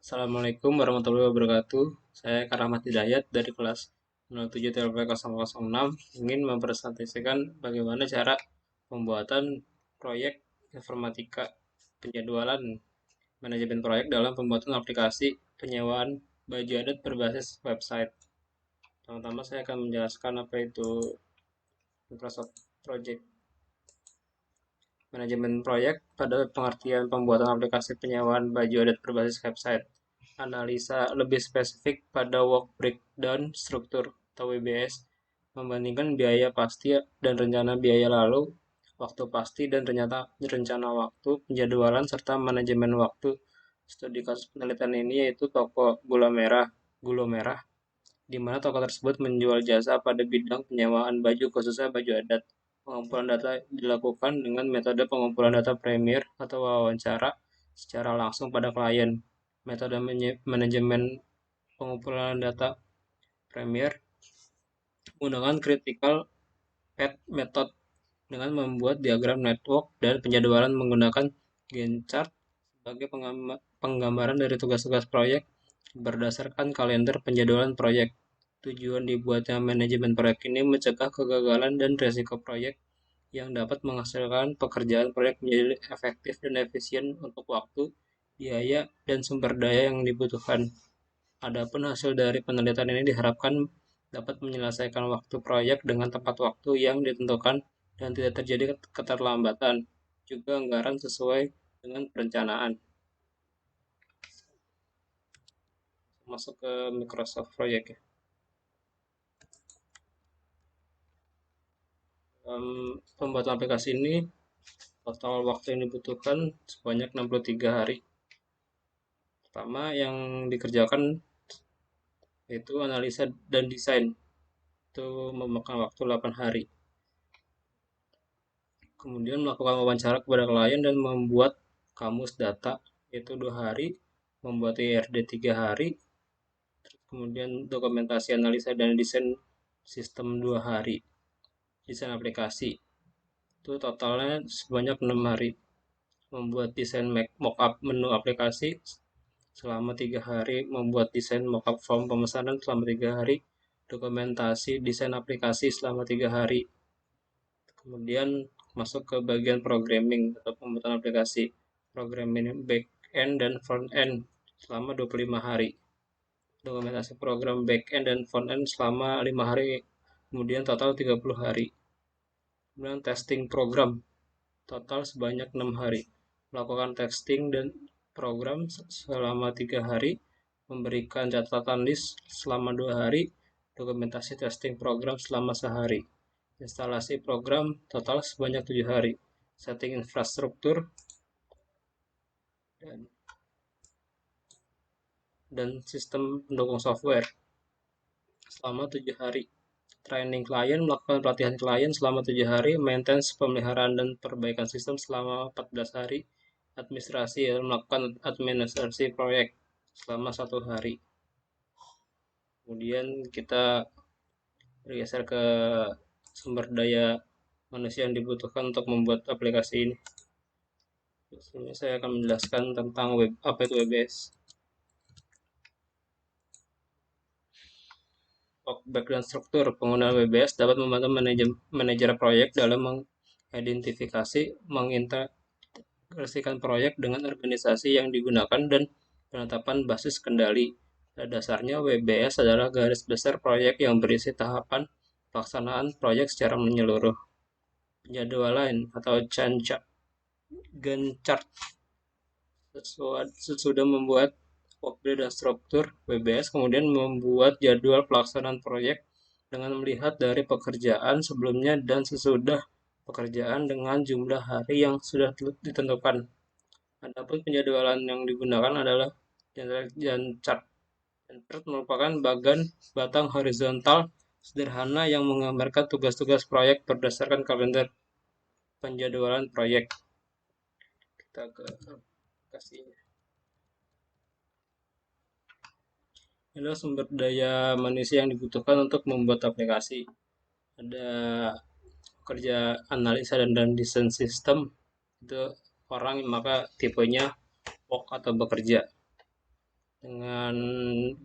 Assalamualaikum warahmatullahi wabarakatuh. Saya Karamat Hidayat dari kelas 07 TLP 006 ingin mempresentasikan bagaimana cara pembuatan proyek informatika penjadwalan manajemen proyek dalam pembuatan aplikasi penyewaan baju adat berbasis website. Pertama-tama saya akan menjelaskan apa itu Microsoft Project. Manajemen proyek pada pengertian pembuatan aplikasi penyewaan baju adat berbasis website. Analisa lebih spesifik pada work breakdown struktur atau WBS, membandingkan biaya pasti dan rencana biaya lalu, waktu pasti dan rencana waktu, penjadwalan, serta manajemen waktu. Studi kasus penelitian ini yaitu toko Gulo Merah, di mana toko tersebut menjual jasa pada bidang penyewaan baju khususnya baju adat. Pengumpulan data dilakukan dengan metode pengumpulan data Premier atau wawancara secara langsung pada klien. Metode manajemen pengumpulan data Premier menggunakan critical path method dengan membuat diagram network dan penjadwalan menggunakan Gantt chart sebagai penggambaran dari tugas-tugas proyek berdasarkan kalender penjadwalan proyek. Tujuan dibuatnya manajemen proyek ini mencegah kegagalan dan risiko proyek yang dapat menghasilkan pekerjaan proyek menjadi efektif dan efisien untuk waktu, biaya, dan sumber daya yang dibutuhkan. Adapun hasil dari penelitian ini diharapkan dapat menyelesaikan waktu proyek dengan tepat waktu yang ditentukan dan tidak terjadi keterlambatan, juga anggaran sesuai dengan perencanaan. Masuk ke Microsoft Project ya. Pembuatan aplikasi ini total waktu yang dibutuhkan sebanyak 63 hari. Pertama yang dikerjakan yaitu analisa dan desain. Itu memakan waktu 8 hari. Kemudian melakukan wawancara kepada klien dan membuat kamus data yaitu 2 hari, membuat IRD 3 hari, kemudian dokumentasi analisa dan desain sistem 2 hari. Desain aplikasi itu totalnya sebanyak 6 hari. Membuat desain mockup menu aplikasi selama 3 hari, membuat desain mockup form pemesanan selama 3 hari, dokumentasi desain aplikasi selama 3 hari. Kemudian masuk ke bagian programming atau pembuatan aplikasi. Programming back end dan front end selama 25 hari. Dokumentasi program back end dan front end selama 5 hari. Kemudian total 30 hari. Kemudian testing program total sebanyak 6 hari. Melakukan testing dan program selama 3 hari, memberikan catatan list selama 2 hari, dokumentasi testing program selama sehari. Instalasi program total sebanyak 7 hari. Setting infrastruktur dan sistem pendukung software selama 7 hari. Training klien, melakukan pelatihan klien selama 7 hari, maintenance, pemeliharaan dan perbaikan sistem selama 14 hari, administrasi, melakukan administrasi proyek selama 1 hari. Kemudian kita bergeser ke sumber daya manusia yang dibutuhkan untuk membuat aplikasi ini. Di sini saya akan menjelaskan tentang apa itu WBS. Background struktur penggunaan WBS dapat membantu manajer proyek dalam mengidentifikasi, mengintegrasikan proyek dengan organisasi yang digunakan dan penetapan basis kendali. Pada dasarnya, WBS adalah garis besar proyek yang berisi tahapan pelaksanaan proyek secara menyeluruh. Penjadwalan atau Gantt chart sesudah membuat workflow dan struktur WBS, kemudian membuat jadwal pelaksanaan proyek dengan melihat dari pekerjaan sebelumnya dan sesudah pekerjaan dengan jumlah hari yang sudah ditentukan. Adapun penjadwalan yang digunakan adalah Gantt chart. Gantt chart merupakan batang horizontal sederhana yang menggambarkan tugas-tugas proyek berdasarkan kalender penjadwalan proyek. Kita ke aplikasinya. Adalah sumber daya manusia yang dibutuhkan untuk membuat aplikasi. Ada kerja analisa dan desain sistem, itu orang maka tipenya work atau bekerja. dengan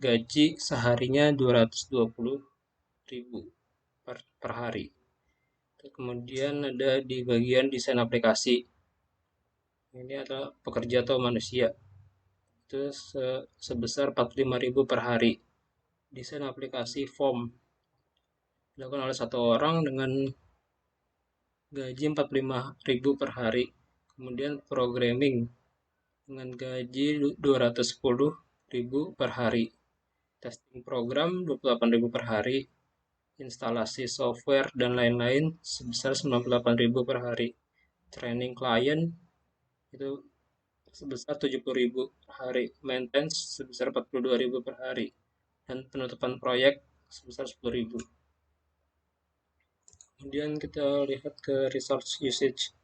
gaji seharinya 220.000 per hari. Kemudian ada di bagian desain aplikasi. Ini adalah pekerja atau manusia. Itu sebesar 45.000 per hari. Desain aplikasi form dilakukan oleh satu orang dengan gaji 45.000 per hari. Kemudian programming dengan gaji 210.000 per hari. Testing program 28.000 per hari. Instalasi software dan lain-lain sebesar 98.000 per hari. Training klien itu sebesar 70.000 per hari. Maintenance sebesar 42.000 per hari. Dan penutupan proyek sebesar 10.000. Kemudian kita lihat ke resource usage.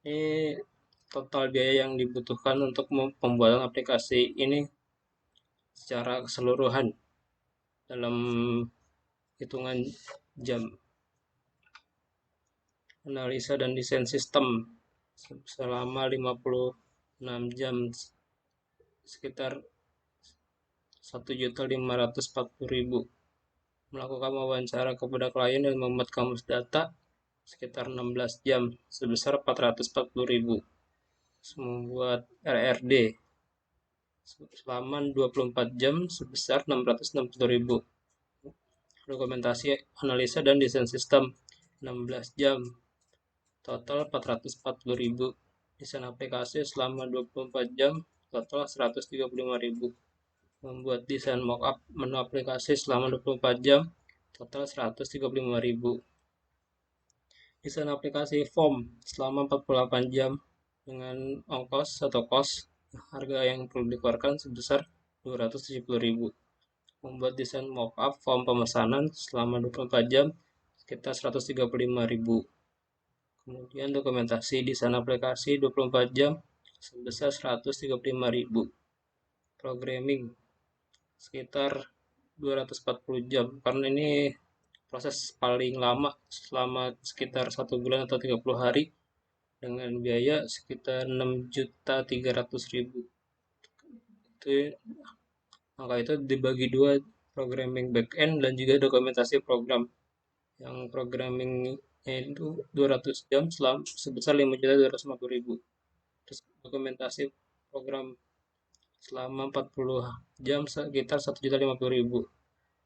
Ini total biaya yang dibutuhkan untuk pembuatan aplikasi ini secara keseluruhan dalam hitungan jam. Analisa dan desain sistem selama 56 jam sekitar 1.540.000. Melakukan wawancara kepada klien dan membuat kamus data sekitar 16 jam sebesar 440.000. Membuat RRD selama 24 jam sebesar 660.000. Dokumentasi analisa dan desain sistem 16 jam total 440.000. Desain aplikasi selama 24 jam total 135.000. Membuat desain mockup menu aplikasi selama 24 jam total 135.000. Desain aplikasi form selama 48 jam dengan ongkos atau kos harga yang perlu dikeluarkan sebesar 270.000. Membuat desain mockup form pemesanan selama 24 jam sekitar 135.000. Kemudian dokumentasi desain aplikasi 24 jam sebesar 135.000. Programming sekitar 240 jam karena ini proses paling lama selama sekitar 1 bulan atau 30 hari dengan biaya sekitar 6.300.000. Itu angka itu dibagi dua, programming backend dan juga dokumentasi program. Yang programming itu 200 jam sebesar 5.250.000. Terus dokumentasi program selama 40 jam sekitar 1.050.000.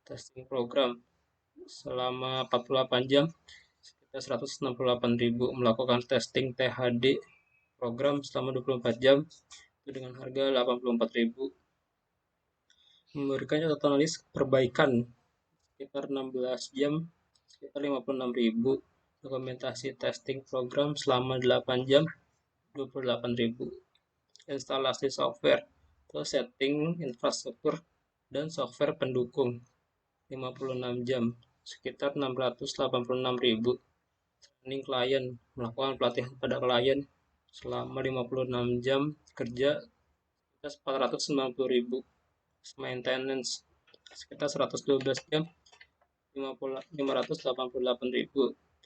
Testing program selama 48 jam sekitar 168.000. Melakukan testing THD program selama 24 jam itu dengan harga 84.000. Memberikan catatan analis perbaikan sekitar 16 jam sekitar 56.000. Dokumentasi testing program selama 8 jam 28.000. Instalasi software atau setting infrastruktur dan software pendukung 56 jam sekitar 686.000. Training klien melakukan pelatihan pada klien selama 56 jam kerja sekitar 490.000. Maintenance sekitar 112 jam 588.000.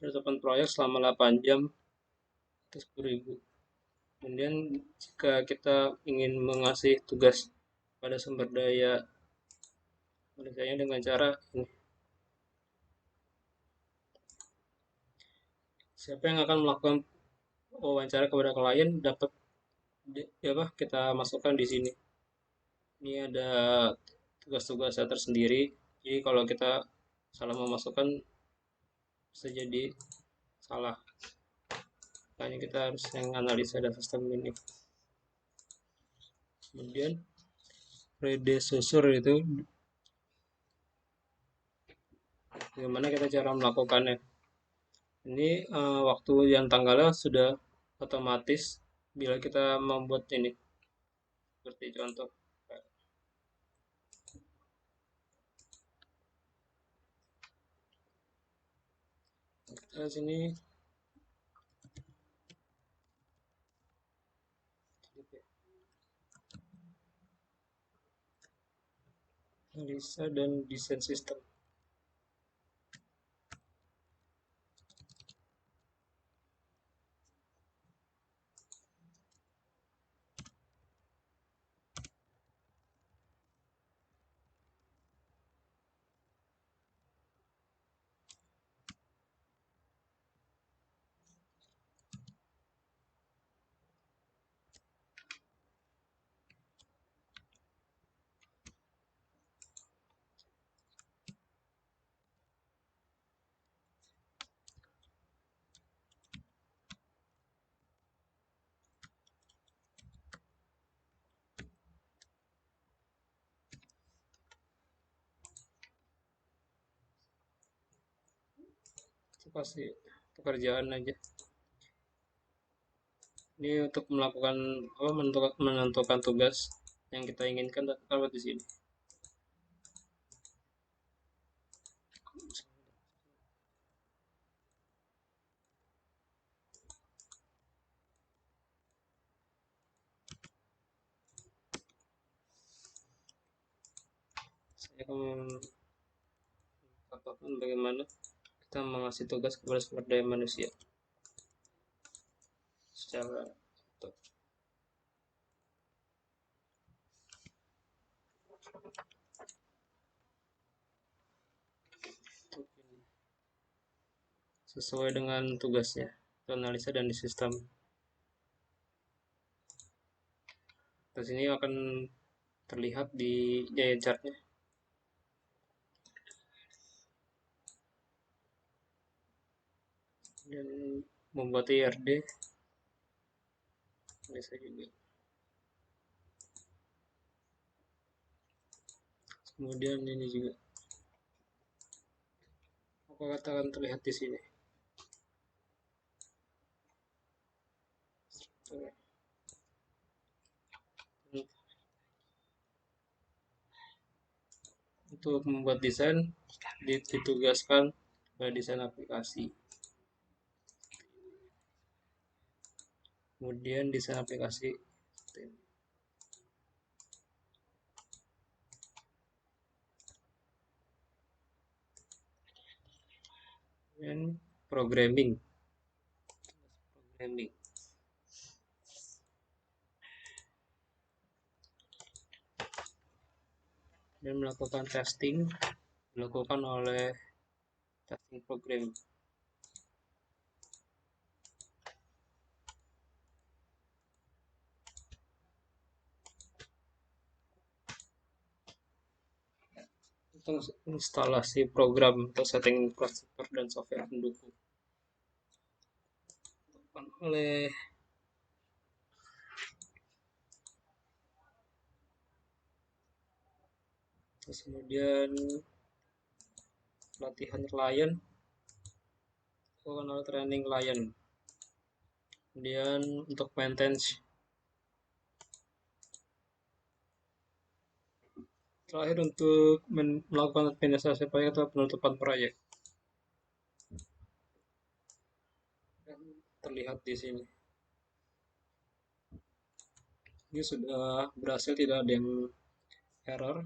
Penutupan proyek selama 8 jam 10.000. Kemudian jika kita ingin mengasih tugas pada sumber daya manusianya dengan cara ini, siapa yang akan melakukan wawancara kepada klien dapat kita masukkan di sini. Ini ada tugas-tugasnya tersendiri. Jadi kalau kita salah memasukkan bisa jadi salah. Makanya kita harus yang analisa data sistem ini. Kemudian predecessor itu bagaimana kita cara melakukannya. Ini waktu yang tanggalnya sudah otomatis bila kita membuat ini. Seperti contoh. Kita sini analisa dan desain sistem. kasih pekerjaan aja. Ini untuk melakukan apa, menentukan tugas yang kita inginkan dapat di sini. Saya akan mengatakan bagaimana kita mengasih tugas kepada sumber daya manusia secara sesuai dengan tugasnya, analisa dan di sistem. Terus ini akan terlihat di giant chartnya. Dan membuat IRD bisa juga. Kemudian ini juga apa katakan terlihat di sini. Untuk membuat desain ditugaskan pada desain aplikasi. Kemudian desain aplikasi dan programming. Dan melakukan testing dilakukan oleh testing program. Untuk instalasi program atau setting infrastruktur dan software pendukung oleh terus kemudian pelatihan klien, oleh training klien. Kemudian untuk maintenance, terakhir untuk melakukan administrasi proyek atau penutupan proyek. Dan terlihat di sini. Ini sudah berhasil, tidak ada yang error.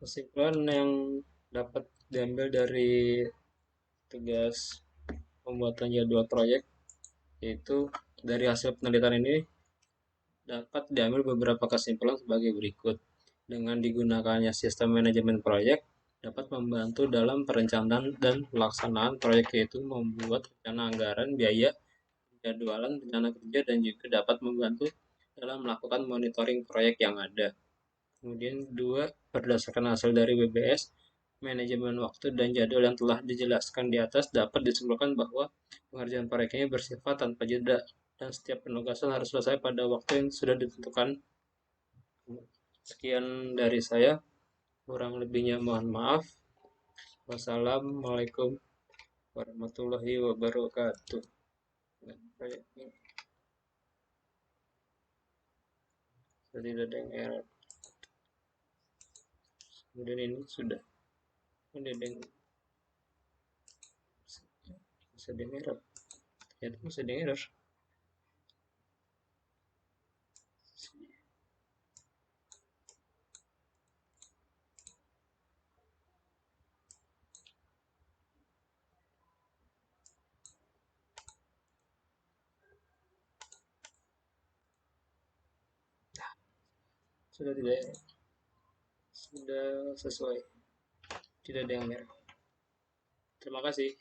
Kesimpulan yang dapat diambil dari tugas pembuatan jadwal proyek, yaitu dari hasil penelitian ini dapat diambil beberapa kesimpulan sebagai berikut. Dengan digunakannya sistem manajemen proyek dapat membantu dalam perencanaan dan pelaksanaan proyek, yaitu membuat rencana anggaran, biaya, jadwalan, rencana kerja, dan juga dapat membantu dalam melakukan monitoring proyek yang ada. Kemudian dua, berdasarkan hasil dari WBS, manajemen waktu dan jadwal yang telah dijelaskan di atas dapat disimpulkan bahwa pengerjaan proyek ini bersifat tanpa jeda dan setiap penugasan harus selesai pada waktu yang sudah ditentukan. Sekian dari saya, kurang lebihnya mohon maaf. Wassalamualaikum warahmatullahi wabarakatuh. Tidak ada yang error. Kemudian ini sudah ada yang masih ada yang error. Ternyata masih ada yang error. Sudah tidak, sudah sesuai, tidak ada yang merah. Terima kasih.